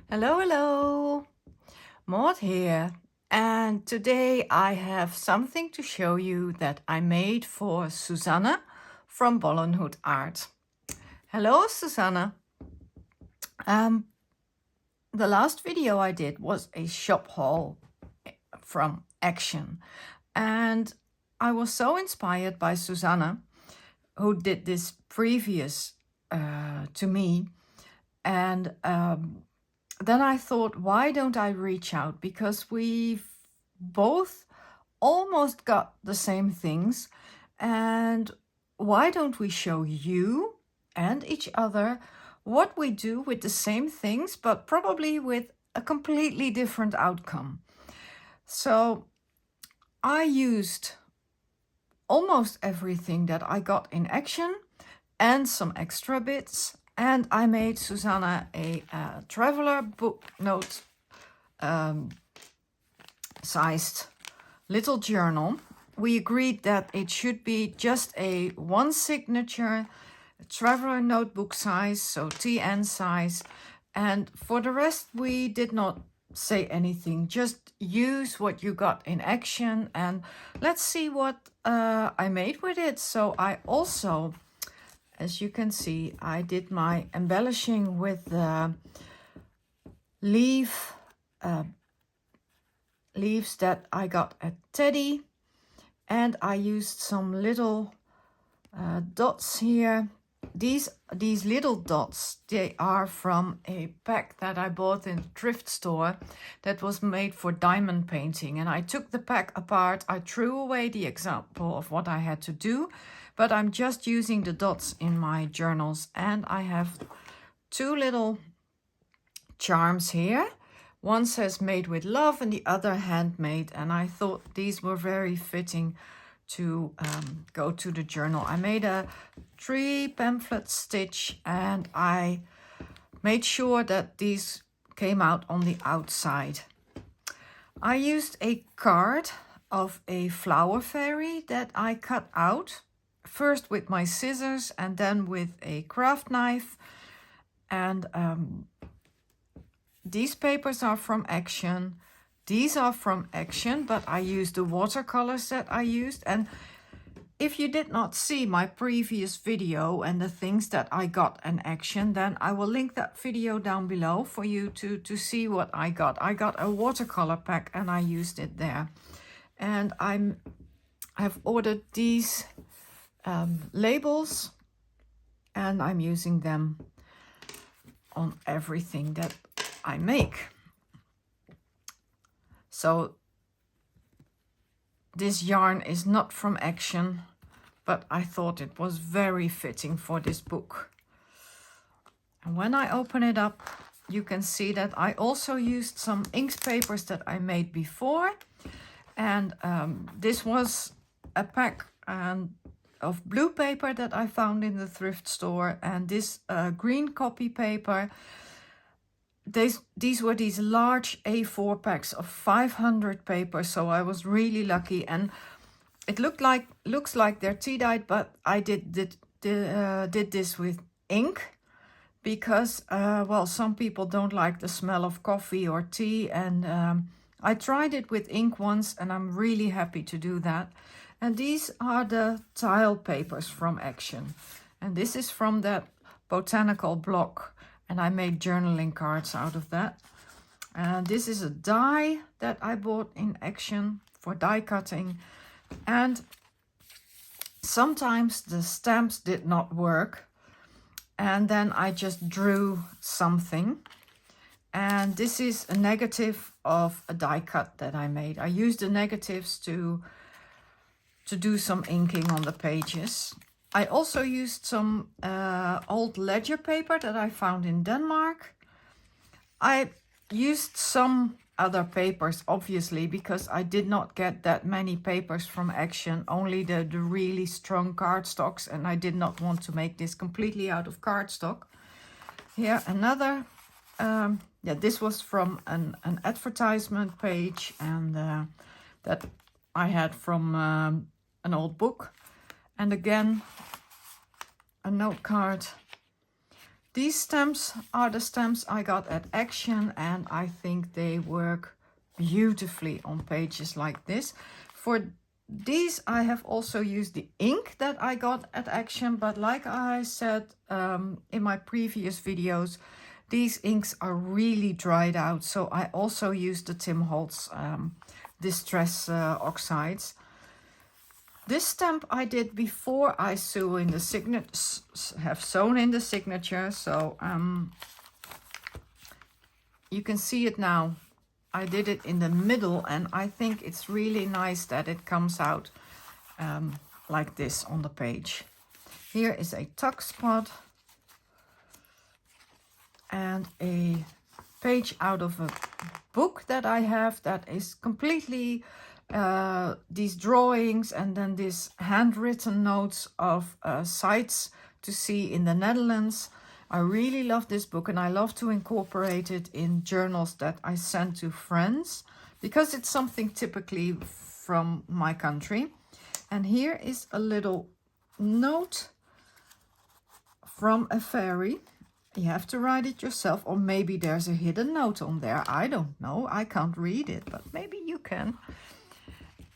Hello, hello, Maud here, and today I have something to show you that I made for Susanne from Bollenhoed Art. Hello, Susanne. The last video I did was a shop haul from Action, and I was so inspired by Susanne, who did this previous to me, and then I thought, why don't I reach out? Because we've both almost got the same things. And why don't we show you and each other what we do with the same things, but probably with a completely different outcome? So I used almost everything that I got in Action and some extra bits. And I made Susanne a traveler book note sized little journal. We agreed that it should be just a one signature traveler notebook size, so TN size. And for the rest, we did not say anything. Just use what you got in Action and let's see what I made with it. So I also, as you can see, I did my embellishing with the leaves that I got at Teddy, and I used some little dots here. These little dots, they are from a pack that I bought in a thrift store that was made for diamond painting, and I took the pack apart. I threw away the example of what I had to do, but I'm just using the dots in my journals. And I have two little charms here. One says made with love and the other handmade, and I thought these were very fitting to go to the journal. I made a 3 pamphlet stitch and I made sure that these came out on the outside. I used a card of a flower fairy that I cut out, first with my scissors and then with a craft knife. And these papers are from Action. These are from Action, but I used the watercolors that I used. And if you did not see my previous video and the things that I got in Action, then I will link that video down below for you to see what I got. I got a watercolor pack and I used it there. And I've ordered these labels and I'm using them on everything that I make. So this yarn is not from Action, but I thought it was very fitting for this book. And when I open it up, you can see that I also used some ink papers that I made before. And this was a pack of blue paper that I found in the thrift store, and this green copy paper. These were these large A4 packs of 500 papers, so I was really lucky. And it looks like they're tea-dyed, but I did this with ink because well, some people don't like the smell of coffee or tea, and I tried it with ink once and I'm really happy to do that. And these are the tile papers from Action, and this is from that botanical block. And I made journaling cards out of that. And this is a die that I bought in Action for die cutting. And sometimes the stamps did not work. And then I just drew something. And this is a negative of a die cut that I made. I used the negatives to do some inking on the pages. I also used some old ledger paper that I found in Denmark. I used some other papers, obviously, because I did not get that many papers from Action, only the really strong cardstocks, and I did not want to make this completely out of cardstock. Here, another, this was from an advertisement page, and that I had from an old book. And again, a note card. These stamps are the stamps I got at Action, and I think they work beautifully on pages like this. For these I have also used the ink that I got at Action, but like I said in my previous videos, these inks are really dried out, so I also used the Tim Holtz Distress Oxides. This stamp I did before I sew in the have sewn in the signature, so you can see it now. I did it in the middle, and I think it's really nice that it comes out like this on the page. Here is a tuck spot and a page out of a book that I have that is completely these drawings and then these handwritten notes of sites to see in the Netherlands. I really love this book, and I love to incorporate it in journals that I send to friends because it's something typically from my country. And here is a little note from a fairy. You have to write it yourself, or maybe there's a hidden note on there. I don't know. I can't read it, but maybe you can.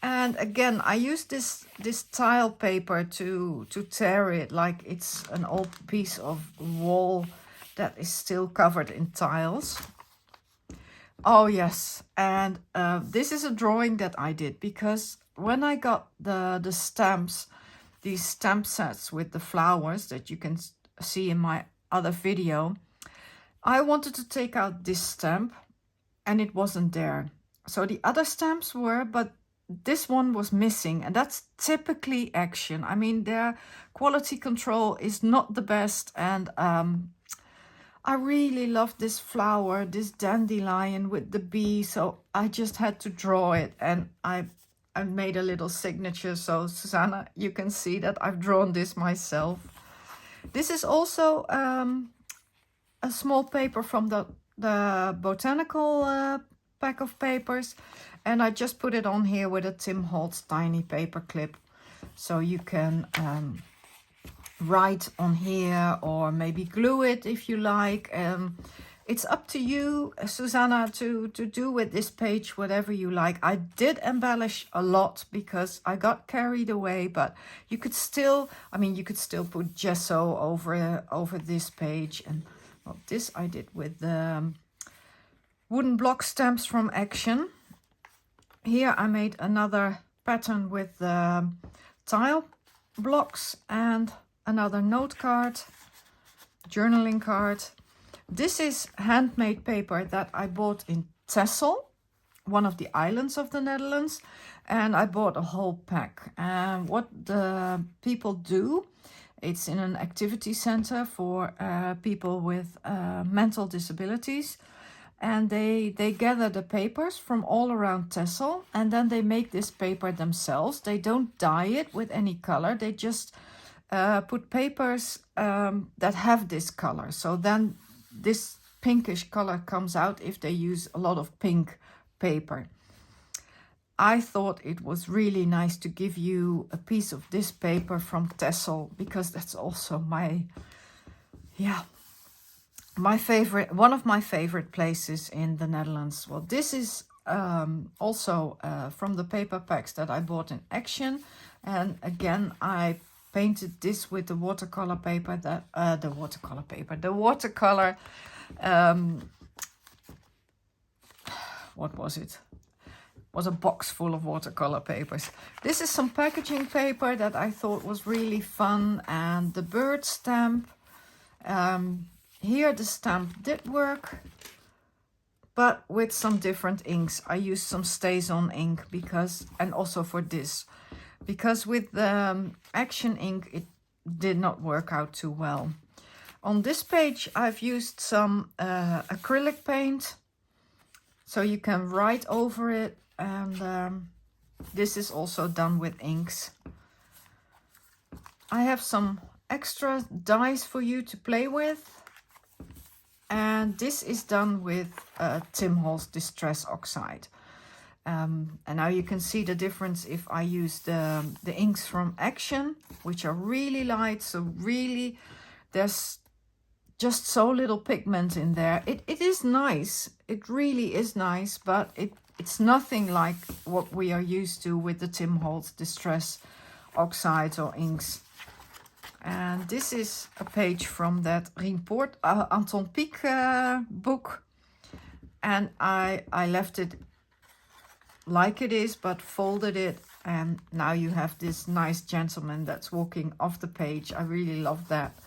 And again, I use this tile paper to tear it like it's an old piece of wall that is still covered in tiles. Oh yes, and this is a drawing that I did because when I got the stamps, these stamp sets with the flowers that you can see in my other video, I wanted to take out this stamp and it wasn't there. So the other stamps were, but this one was missing, and that's typically Action. I mean, their quality control is not the best, and I really love this flower, this dandelion with the bee, so I just had to draw it, and I made a little signature. So Susanne, you can see that I've drawn this myself. This is also a small paper from the botanical pack of papers, and I just put it on here with a Tim Holtz tiny paper clip, so you can write on here or maybe glue it if you like. It's up to you, Susanne, to do with this page whatever you like. I did embellish a lot because I got carried away, but you could still, I mean, you could still put gesso over this page. And well, this I did with the wooden block stamps from Action. Here I made another pattern with tile blocks and another note card, journaling card. This is handmade paper that I bought in Texel, one of the islands of the Netherlands, and I bought a whole pack. And what the people do, it's in an activity center for people with mental disabilities. And they gather the papers from all around Texel, and then they make this paper themselves. They don't dye it with any color. They just put papers that have this color. So then this pinkish color comes out if they use a lot of pink paper. I thought it was really nice to give you a piece of this paper from Texel, because that's also my favorite, one of my favorite places in the Netherlands. Well, this is also from the paper packs that I bought in Action, and again I painted this with the watercolor paper that the watercolor what was it? Was a box full of watercolor papers. This is some packaging paper that I thought was really fun, and the bird stamp. Here the stamp did work, but with some different inks. I used some StazOn ink because, and also for this, because with the Action ink it did not work out too well. On this page I've used some acrylic paint, so you can write over it, and this is also done with inks. I have some extra dies for you to play with. And this is done with Tim Holtz Distress Oxide. And now you can see the difference if I use the inks from Action, which are really light. So really, there's just so little pigment in there. It is nice. It really is nice, but it's nothing like what we are used to with the Tim Holtz Distress oxides or inks. And this is a page from that report Anton Pieck book. And I left it like it is, but folded it. And now you have this nice gentleman that's walking off the page. I really love that.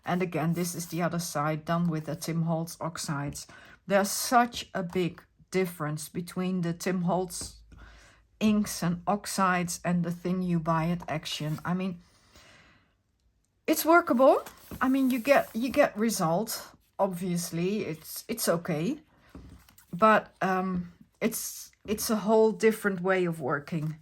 And again, this is the other side done with the Tim Holtz oxides. There's such a big difference between the Tim Holtz inks and oxides and the thing you buy at Action. I mean, it's workable. I mean, you get result. Obviously, it's okay, but it's a whole different way of working.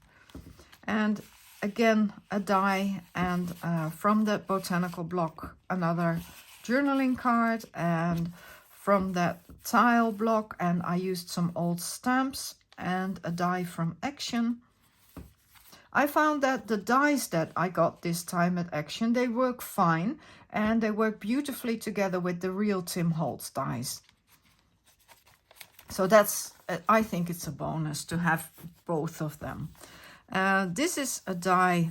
And again, a die, and from that botanical block, another journaling card, and from that tile block, and I used some old stamps and a die from Action. I found that the dies that I got this time at Action, they work fine, and they work beautifully together with the real Tim Holtz dies. So that's, I think it's a bonus to have both of them. This is a die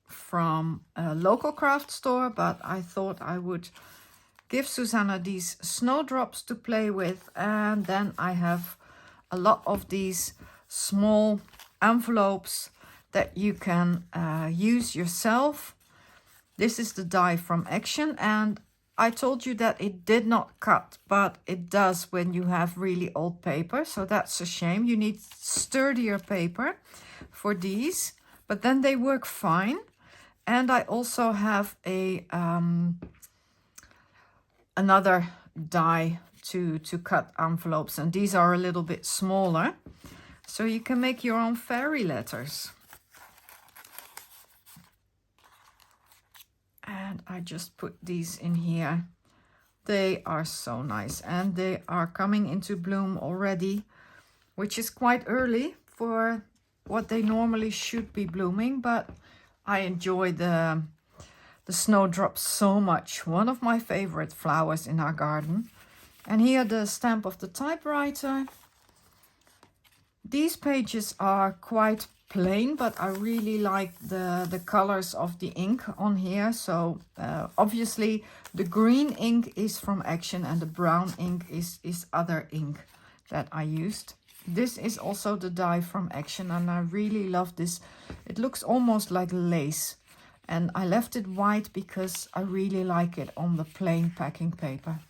from a local craft store, but I thought I would give Susanne these snowdrops to play with. And then I have a lot of these small envelopes that you can use yourself. This is the die from Action, and I told you that it did not cut, but it does when you have really old paper. So that's a shame. You need sturdier paper for these, but then they work fine. And I also have a another die to cut envelopes, and these are a little bit smaller, so you can make your own fairy letters. And I just put these in here. They are so nice, and they are coming into bloom already, which is quite early for what they normally should be blooming, but I enjoy the snowdrops so much. One of my favorite flowers in our garden. And here the stamp of the typewriter. These pages are quite plain, but I really like the colors of the ink on here. So obviously the green ink is from Action, and the brown ink is other ink that I used. This is also the die from Action, and I really love this. It looks almost like lace, and I left it white because I really like it on the plain packing paper.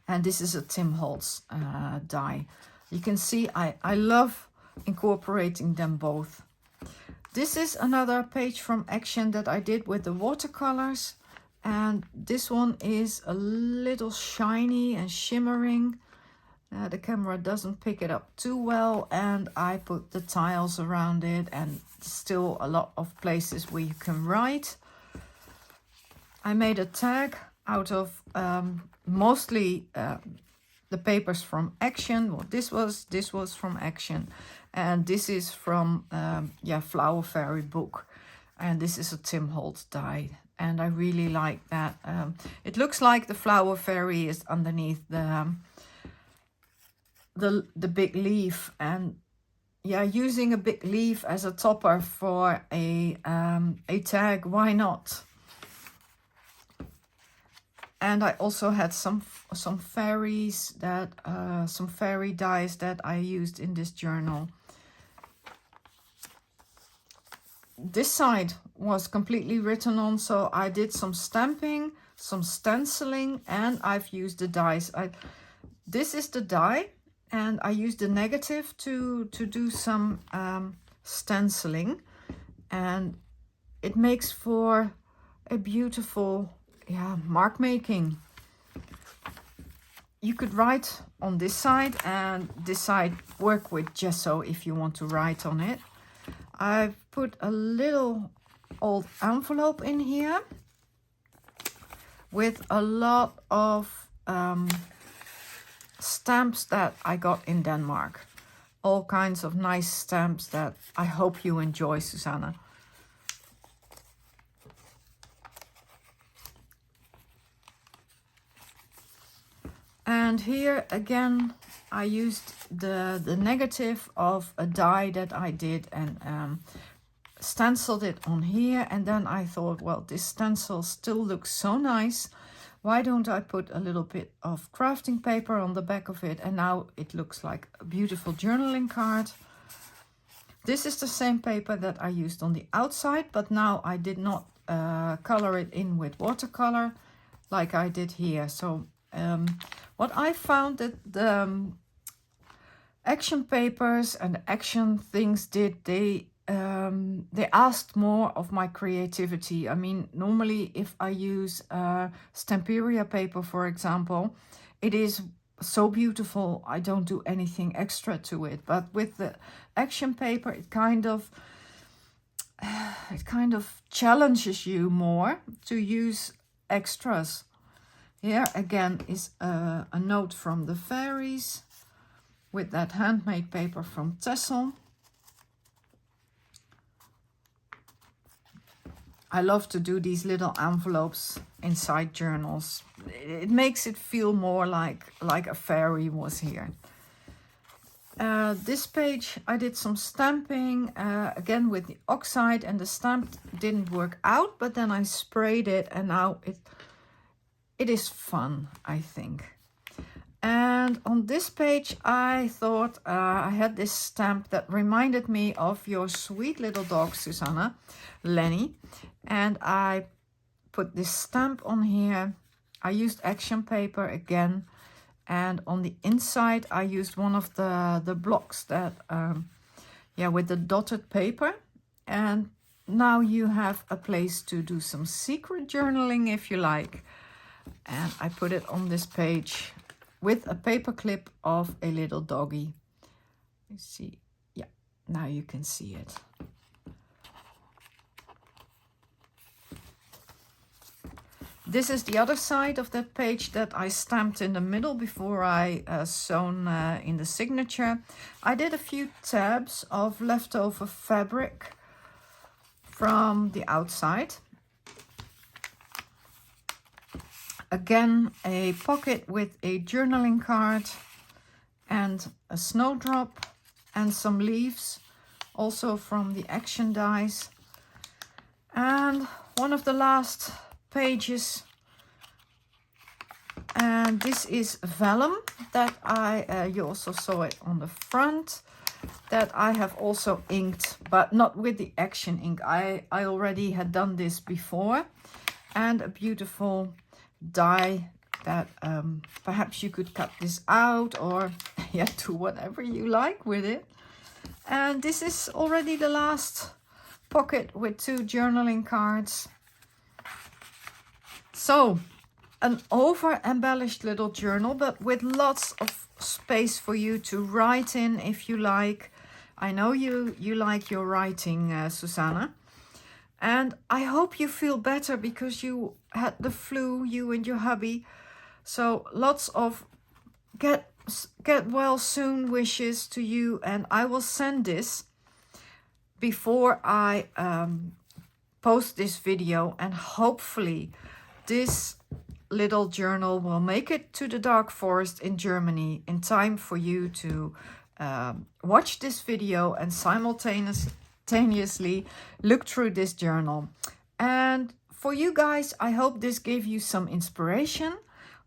And this is a Tim Holtz die. You can see I love incorporating them both. This is another page from Action that I did with the watercolors, and this one is a little shiny and shimmering. The camera doesn't pick it up too well, and I put the tiles around it, and still a lot of places where you can write. I made a tag out of mostly the papers from Action. Well, this was from Action, and this is from Flower Fairy book, and this is a Tim Holtz die, and I really like that. It looks like the Flower Fairy is underneath the big leaf, and yeah, using a big leaf as a topper for a tag, why not? And I also had some fairies that some fairy dies that I used in this journal. This side was completely written on, so I did some stamping, some stenciling, and I've used the dies. This is the die, and I used the negative to do some stenciling, and it makes for a beautiful mark making. You could write on this side, and this side work with gesso if you want to write on it. I've put a little old envelope in here with a lot of stamps that I got in Denmark. All kinds of nice stamps that I hope you enjoy, Susanne. And here again, I used the negative of a die that I did and stenciled it on here. And then I thought, well, this stencil still looks so nice. Why don't I put a little bit of crafting paper on the back of it? And now it looks like a beautiful journaling card. This is the same paper that I used on the outside, but now I did not color it in with watercolor like I did here. So what I found that the action papers and action things did, they asked more of my creativity. I mean, normally if I use Stamperia paper, for example, it is so beautiful, I don't do anything extra to it. But with the action paper, it kind of challenges you more to use extras. Here again is a note from the fairies with that handmade paper from Tessel. I love to do these little envelopes inside journals. It makes it feel more like a fairy was here. This page I did some stamping again with the oxide, and the stamp didn't work out, but then I sprayed it and now it is fun, I think. And on this page I thought I had this stamp that reminded me of your sweet little dog Susanne, Lenny, and I put this stamp on here. I used action paper again, and on the inside I used one of the blocks that with the dotted paper. And now you have a place to do some secret journaling if you like. And I put it on this page with a paper clip of a little doggy. You see, yeah, now you can see it. This is the other side of that page that I stamped in the middle before I sewn in the signature. I did a few tabs of leftover fabric from the outside. Again, a pocket with a journaling card and a snowdrop and some leaves, also from the action dies. And one of the last pages, and this is vellum that you also saw it on the front, that I have also inked, but not with the action ink. I already had done this before, and a beautiful die that perhaps you could cut this out or do whatever you like with it. And this is already the last pocket with 2 journaling cards. So an over embellished little journal, but with lots of space for you to write in if you like. I know you like your writing, Susanne. And I hope you feel better because you had the flu, you and your hubby. So lots of get well soon wishes to you. And I will send this before I post this video. And hopefully this little journal will make it to the dark forest in Germany in time for you to watch this video and simultaneously look through this journal. And for you guys, I hope this gave you some inspiration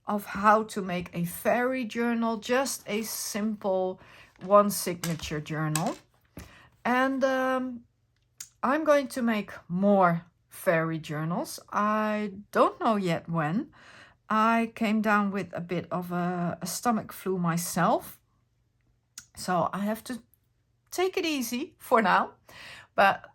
of how to make a fairy journal, just a simple 1 signature journal. And I'm going to make more fairy journals. I don't know yet when. I came down with a bit of a stomach flu myself, so I have to take it easy for now. But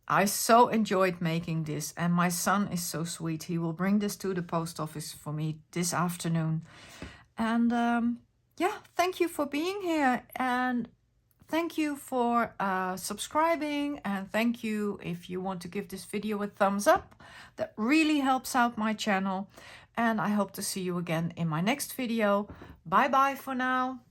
I so enjoyed making this, and my son is so sweet. He will bring this to the post office for me this afternoon. And thank you for being here, and thank you for subscribing, and thank you if you want to give this video a thumbs up. That really helps out my channel, and I hope to see you again in my next video. Bye bye for now.